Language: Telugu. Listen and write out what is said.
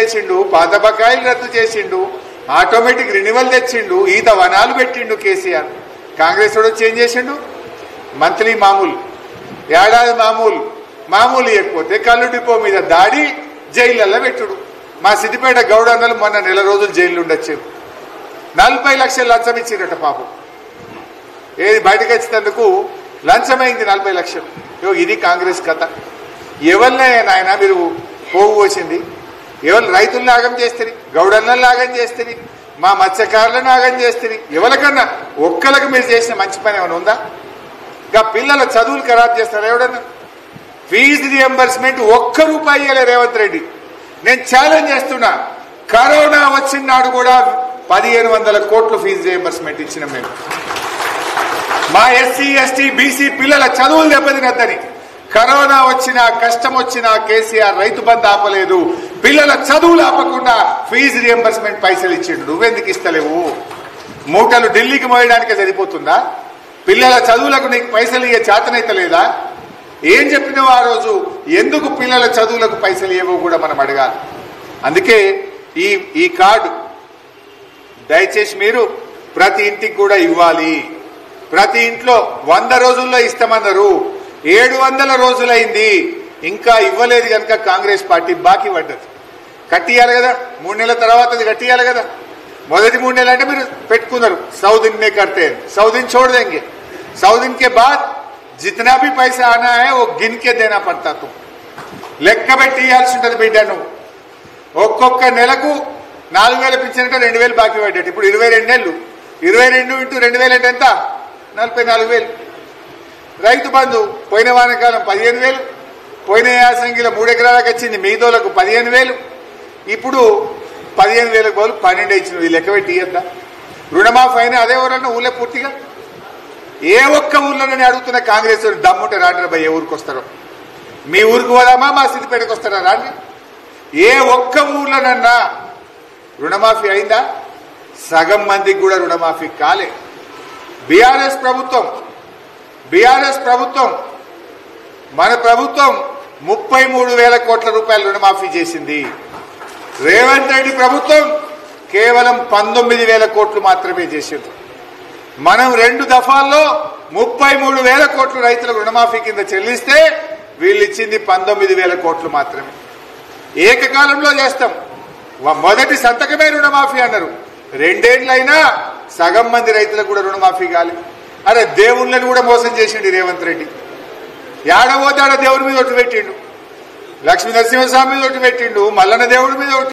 చేసిండు, పాత బకాయిలు రద్దు చేసిండు, ఆటోమేటిక్ రెన్యువల్ తెచ్చిండు, ఈత వనాలు పెట్టిండు కేసీఆర్. కాంగ్రెస్ వాడు వచ్చి ఏం చేసిండు? మంత్లీ మామూలు, ఏడాది మామూలు ఇవ్వకపోతే కళ్ళు డిపో మీద దాడి, జైళ్ళల్లో పెట్టుడు. మా సిద్దిపేట గౌడ అన్నలు మొన్న నెల రోజులు జైల్లో ఉండొచ్చారు. 40 లక్షలు లంచం ఇచ్చిరట పాపం. ఏది బయటకు వచ్చినందుకు లంచమైంది 40 లక్షలు. ఇది కాంగ్రెస్ కథ. ఎవరినే నాయన మీరు పోగు వచ్చింది? ఎవరు రైతులను ఆగం చేస్తుంది, గౌడన్నలను ఆగం చేస్తుంది, మా మత్స్యకారులను ఆగం చేస్తుంది. ఎవరికన్నా ఒక్కరికి మీరు చేసిన మంచి పని ఏమైనా ఉందా? ఇంకా పిల్లల చదువులు ఖరాబ్ చేస్తారా ఎవడన్నా? ఫీజు రియంబర్స్మెంట్ ₹1 ఇవ్వలే రేవంత్ రెడ్డి. నేను ఛాలెంజ్ చేస్తున్నా, కరోనా వచ్చిన నాడు కూడా 1500 కోట్లు ఫీజు రియంబర్స్మెంట్ ఇచ్చినాం మేము. మా ఎస్సీ ఎస్టీ బీసీ పిల్లల చదువులు దెబ్బతినద్దని. కరోనా వచ్చినా కష్టం వచ్చినా కేసీఆర్ రైతు బంధు ఆపలేదు, పిల్లల చదువులు ఆపకుండా ఫీజు రియంబర్స్మెంట్ పైసలు ఇచ్చిండు. నువ్వెందుకు ఇస్తలేవు? మూటలు ఢిల్లీకి మోయడానికే సరిపోతుందా? పిల్లల చదువులకు నీకు పైసలు ఇయ్యే చేతనైతే లేదా? ఏం చెప్పినావు ఆ రోజు? ఎందుకు పిల్లల చదువులకు పైసలు ఇవ్వవు కూడా మనం అడగాలి. అందుకే ఈ కార్డు దయచేసి మీరు ప్రతి ఇంటికి కూడా ఇవ్వాలి. ప్రతి ఇంట్లో 100 రోజుల్లో ఇస్తామన్నారు, 700 రోజులైంది, ఇంకా ఇవ్వలేదు కనుక కాంగ్రెస్ పార్టీ బాకీ పడ్డది. కట్టియాలి కదా, 3 నెలల తర్వాత అది కట్టియాలి కదా. మొదటి 3 నెలలు అంటే మీరు పెట్టుకున్నారు, 100 दिन में करते हैं, 100 दिन छोड़ देंगे, 100 दिन के बाद जितना भी पैसा आना है वो गिन के देना पड़ता. तुम లెక్క పెట్టి ఇవ్వాల్సి ఉంటుంది బిడ్డ. నువ్వు ఒక్కొక్క నెలకు 4000 పింఛన్ అంటే 2000 బాకీ పడ్డట్టు. ఇప్పుడు 22 నెలలు, 22 × 2000 అంటే ఎంత? 44,000. రైతు బంధు పోయిన వానకాలం 15,000, పోయిన యాసంగిలో 3 ఎకరాలకు వచ్చింది, మిగతాలకు 15,000. ఇప్పుడు 15,000 బదులు 12 ఇచ్చినవి. లెక్క పెట్టి ఇయ్యద్దా? రుణమాఫీ అయినా అదే ఊరన్నా ఊళ్ళో పూర్తిగా? ఏ ఒక్క ఊర్లోనే అడుగుతున్న కాంగ్రెస్ దమ్ముంటే రాండి భయ, ఏ ఊరికి వస్తారో. మీ ఊరికి పోదామా, మా సిద్దిపేటకు వస్తారా రాండి. ఏ ఒక్క ఊర్లోనన్నా రుణమాఫీ అయిందా? సగం మందికి కూడా రుణమాఫీ కాలే. బీఆర్ఎస్ ప్రభుత్వం మన ప్రభుత్వం 33,000 కోట్ల రూపాయల రుణమాఫీ చేసింది. రేవంత్ రెడ్డి ప్రభుత్వం కేవలం 19,000 కోట్లు మాత్రమే చేసింది. మనం 2 దఫాల్లో 33,000 కోట్లు రైతులకు రుణమాఫీ కింద చెల్లిస్తే వీళ్ళు ఇచ్చింది 19,000 కోట్లు మాత్రమే. ఏకకాలంలో చేస్తాం. మొదటి సంతకమే రుణమాఫీ అన్నారు. 2 ఏళ్లైనా సగం మంది రైతులకు కూడా రుణమాఫీ కాలి. అరే దేవుళ్ళని కూడా మోసం చేసిండు రేవంత్ రెడ్డి. ఏడబోతే ఆడ దేవుడి మీద ఒట్టు పెట్టిండు, లక్ష్మీ నరసింహస్వామి మీద ఒట్టు పెట్టిండు, మల్లన్న దేవుడి మీద